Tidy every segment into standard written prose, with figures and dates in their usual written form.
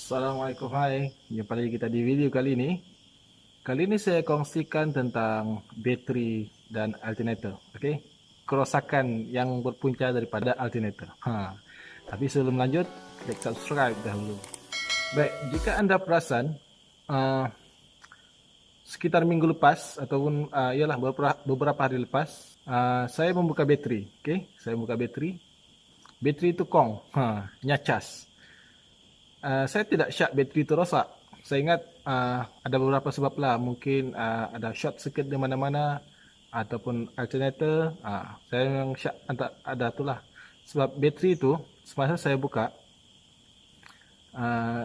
Assalamualaikum, hai. Jumpa lagi kita di video kali ini. Kali ini saya kongsikan tentang bateri dan alternator. Okey. Kerosakan yang berpunca daripada alternator. Tapi sebelum lanjut, klik subscribe dahulu. Baik, jika anda perasan, uh, sekitar minggu lepas ataupun ialah beberapa hari lepas, saya membuka bateri. Okey, saya membuka bateri. Bateri itu kong, nyacas. Saya tidak syak bateri itu rosak. Saya ingat ada beberapa sebab lah. Mungkin ada short circuit di mana-mana ataupun alternator. Saya memang syak ada tu lah. Sebab bateri itu semasa saya buka,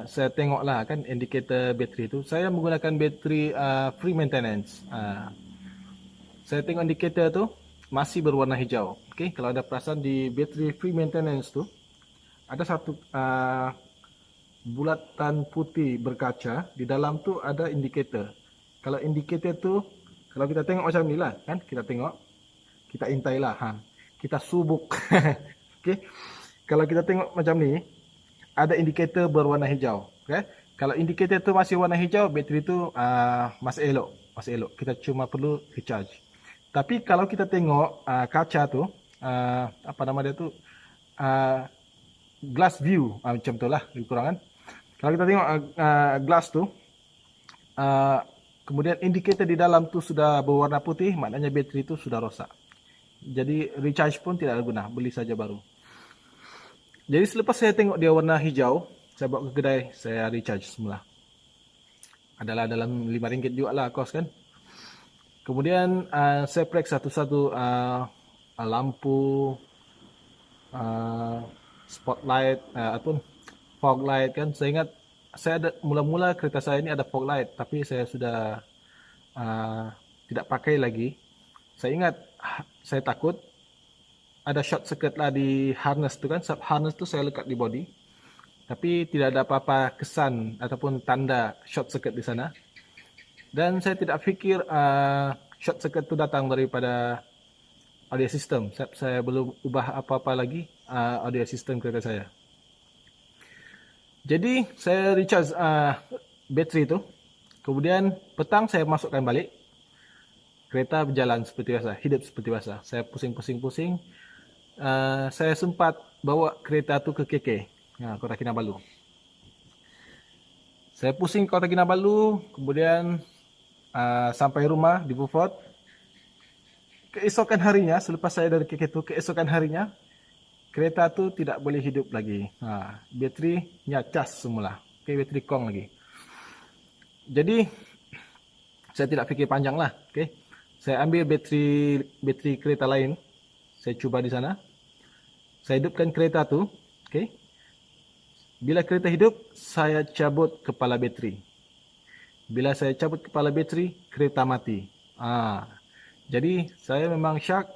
saya tengok lah kan indikator bateri itu. Saya menggunakan bateri free maintenance. Saya tengok indikator tu masih berwarna hijau. Okay, kalau ada perasan di bateri free maintenance tu ada satu bulatan putih berkaca, di dalam tu ada indikator. Kalau indikator tu, kalau kita tengok macam ni lah, kan? Kita tengok, kita intai lah, kita subuk. Okay? Kalau kita tengok macam ni, ada indikator berwarna hijau. Okay? Kalau indikator tu masih warna hijau, bateri tu masih elok. Masih elok. Kita cuma perlu recharge. Tapi kalau kita tengok kaca tu, apa nama dia tu, glass view, macam tu lah, lebih kurang kan. Kalau kita tengok glass tu, kemudian indikator di dalam tu sudah berwarna putih, maknanya bateri itu sudah rosak. Jadi recharge pun tidak ada guna, beli saja baru. Jadi selepas saya tengok dia warna hijau, saya bawa ke kedai, saya recharge semula. Adalah dalam RM5 juga lah kos kan. Kemudian saya periksa satu-satu lampu, spotlight ataupun fog light kan. Saya ingat saya ada mula-mula kereta saya ini ada fog light, tapi saya sudah tidak pakai lagi. Saya ingat saya takut ada short circuit lah di harness tu kan. Harness tu saya lekat di body, tapi tidak ada apa-apa kesan ataupun tanda short circuit di sana. Dan saya tidak fikir short circuit tu datang daripada audio system. Saya belum ubah apa-apa lagi audio system kereta saya. Jadi saya recharge bateri tu. Kemudian petang saya masukkan balik. Kereta berjalan seperti biasa, hidup seperti biasa. Saya pusing-pusing-pusing. Saya sempat bawa kereta tu ke KK, Kota Kinabalu. Saya pusing Kota Kinabalu, kemudian sampai rumah di Beaufort. Keesokan harinya, selepas saya dari KK tu, keesokan harinya kereta tu tidak boleh hidup lagi. Baterinya cas semula. Okay, bateri kong lagi. Jadi saya tidak fikir panjang lah. Okay. Saya ambil bateri kereta lain. Saya cuba di sana. Saya hidupkan kereta tu. Okay. Bila kereta hidup, saya cabut kepala bateri. Bila saya cabut kepala bateri, kereta mati. Jadi saya memang syak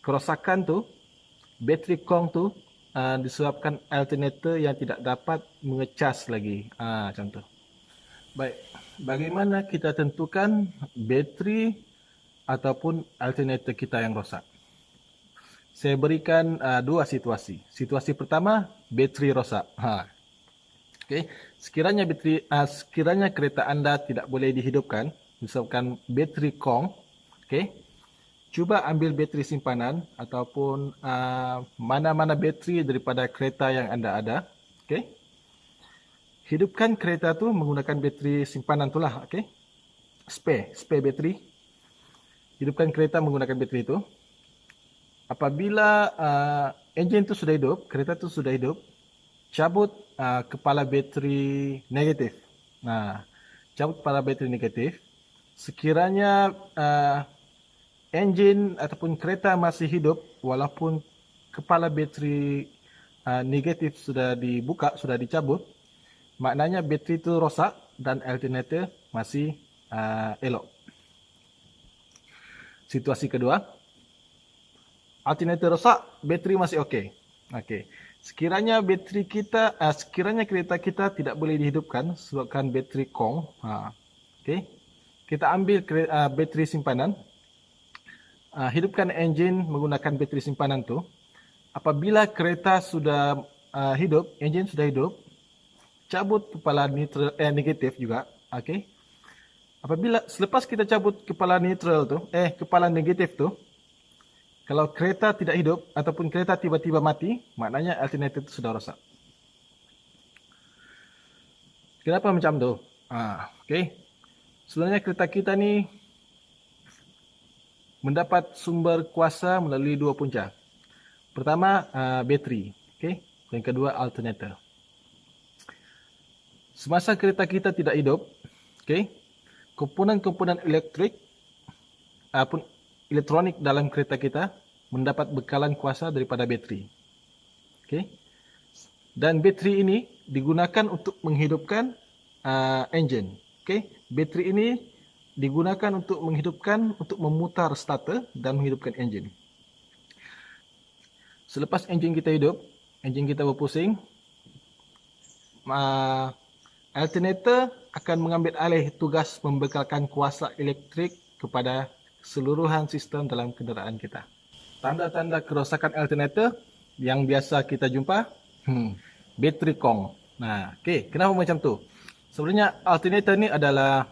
kerosakan tu, bateri kong tu disebabkan alternator yang tidak dapat mengecas lagi. Macam tu. Baik, bagaimana kita tentukan bateri ataupun alternator kita yang rosak? Saya berikan dua situasi. Situasi pertama, bateri rosak. Okay. Sekiranya kereta anda tidak boleh dihidupkan disebabkan bateri kong, okay, cuba ambil bateri simpanan ataupun mana-mana bateri daripada kereta yang anda ada. Okay. Hidupkan kereta tu menggunakan bateri simpanan tu lah. Okay. Spare bateri. Hidupkan kereta menggunakan bateri itu. Apabila enjin tu sudah hidup, kereta tu sudah hidup, cabut kepala bateri negatif. Cabut kepala bateri negatif. Sekiranya enjin ataupun kereta masih hidup, walaupun kepala bateri negatif sudah dibuka, sudah dicabut, maknanya bateri itu rosak dan alternator masih elok. Situasi kedua, alternator rosak, bateri masih okey. Sekiranya kereta kita tidak boleh dihidupkan sebabkan bateri kong, kita ambil bateri simpanan, hidupkan enjin menggunakan bateri simpanan tu. Apabila kereta sudah hidup, enjin sudah hidup, cabut kepala neutral negatif juga, okey. Apabila selepas kita cabut kepala neutral tu, kepala negatif tu, kalau kereta tidak hidup ataupun kereta tiba-tiba mati, maknanya alternator itu sudah rosak. Kenapa macam tu? Okey. Sebenarnya kereta kita ni mendapat sumber kuasa melalui dua punca. Pertama, bateri. Okey. Yang kedua, alternator. Semasa kereta kita tidak hidup, okey, komponen-komponen elektrik ataupun elektronik dalam kereta kita mendapat bekalan kuasa daripada bateri. Okey. Dan bateri ini digunakan untuk menghidupkan enjin. Okey. Bateri ini digunakan untuk memutar starter dan menghidupkan enjin. Selepas enjin kita hidup, enjin kita berpusing, alternator akan mengambil alih tugas membekalkan kuasa elektrik kepada keseluruhan sistem dalam kenderaan kita. Tanda-tanda kerosakan alternator yang biasa kita jumpa, bateri kong. Okey, kenapa macam tu? Sebenarnya alternator ni adalah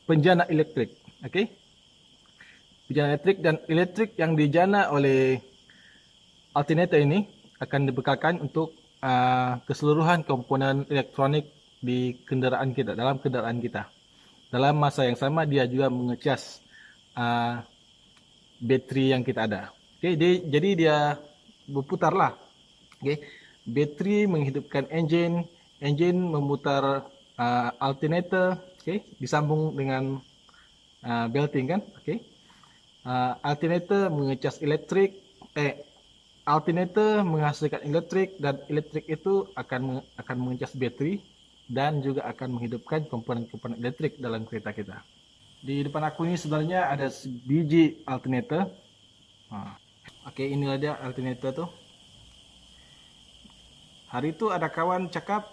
penjana elektrik, okey? Penjana elektrik, dan elektrik yang dijana oleh alternator ini akan dibekalkan untuk keseluruhan komponen elektronik di kenderaan kita, dalam kenderaan kita. Dalam masa yang sama dia juga mengecas bateri yang kita ada. Okey, jadi dia berputarlah. Okey, bateri menghidupkan enjin, enjin memutar alternator, okey, disambung dengan belting kan, okey. Alternator mengecas elektrik, alternator menghasilkan elektrik, dan elektrik itu akan mengecas bateri dan juga akan menghidupkan komponen-komponen elektrik dalam kereta kita. Di depan aku ini sebenarnya ada biji alternator. Okey, inilah dia alternator tu. Hari itu ada kawan cakap,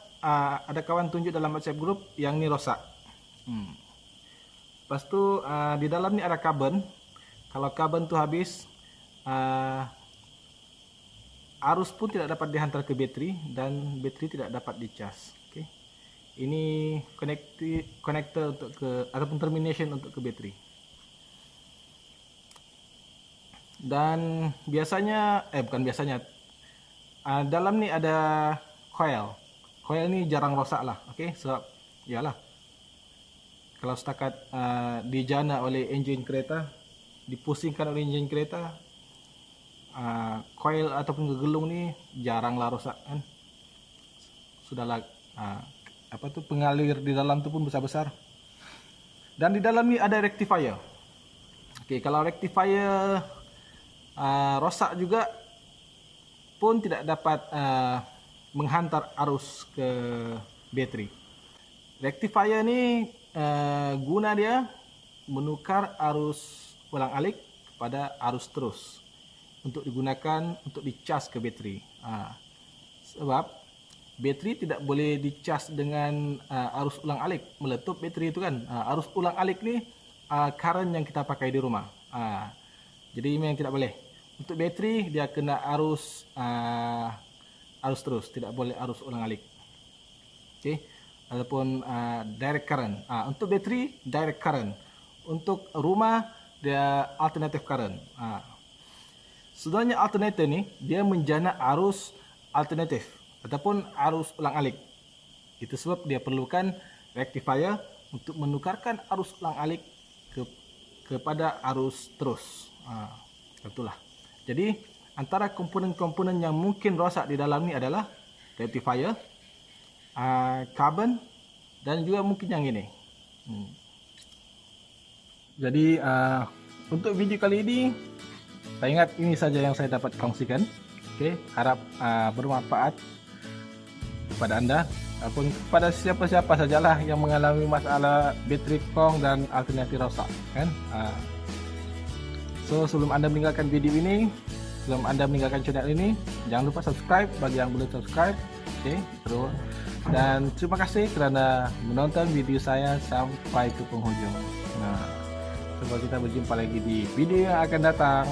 ada kawan tunjuk dalam WhatsApp group yang ni rosak. Lepas tu di dalam ni ada karbon. Kalau karbon tu habis, arus pun tidak dapat dihantar ke bateri dan bateri tidak dapat dicas. Okay. Ini konektor untuk ataupun termination untuk ke bateri. Dan biasanya, bukan biasanya, dalam ni ada coil. Coil ni jarang rosak lah, okay? Sebab, yalah, kalau setakat dijana oleh enjin kereta, dipusingkan oleh enjin kereta, coil ataupun gegelung ni jaranglah rosak kan. Sudahlah, pengalir di dalam tu pun besar-besar. Dan di dalam ni ada rectifier. Okey, kalau rectifier rosak juga pun tidak dapat menghantar arus ke bateri. Rectifier ni guna dia menukar arus ulang-alik kepada arus terus untuk digunakan untuk dicas ke bateri. Sebab bateri tidak boleh dicas dengan arus ulang-alik, meletup bateri itu kan. Arus ulang-alik ni current yang kita pakai di rumah. Jadi memang tidak boleh. Untuk bateri dia kena arus terus, tidak boleh arus ulang-alik. Okey. Ataupun direct current. Untuk bateri direct current. Untuk rumah dia alternative current. Sebenarnya alternator ni dia menjana arus alternatif ataupun arus ulang-alik. Itu sebab dia perlukan rectifier untuk menukarkan arus ulang-alik kepada arus terus. Itulah. Jadi antara komponen-komponen yang mungkin rosak di dalam ni adalah rectifier, carbon, dan juga mungkin yang ini. Jadi untuk video kali ini, saya ingat ini saja yang saya dapat kongsikan. Okey, harap bermanfaat kepada anda ataupun kepada siapa-siapa sajalah yang mengalami masalah bateri kong dan alternatif rosak kan. So sebelum anda meninggalkan video ini, sebelum anda meninggalkan channel ini, jangan lupa subscribe bagi yang belum subscribe. Okey, terus, dan terima kasih kerana menonton video saya sampai ke penghujung. Sampai kita berjumpa lagi di video yang akan datang.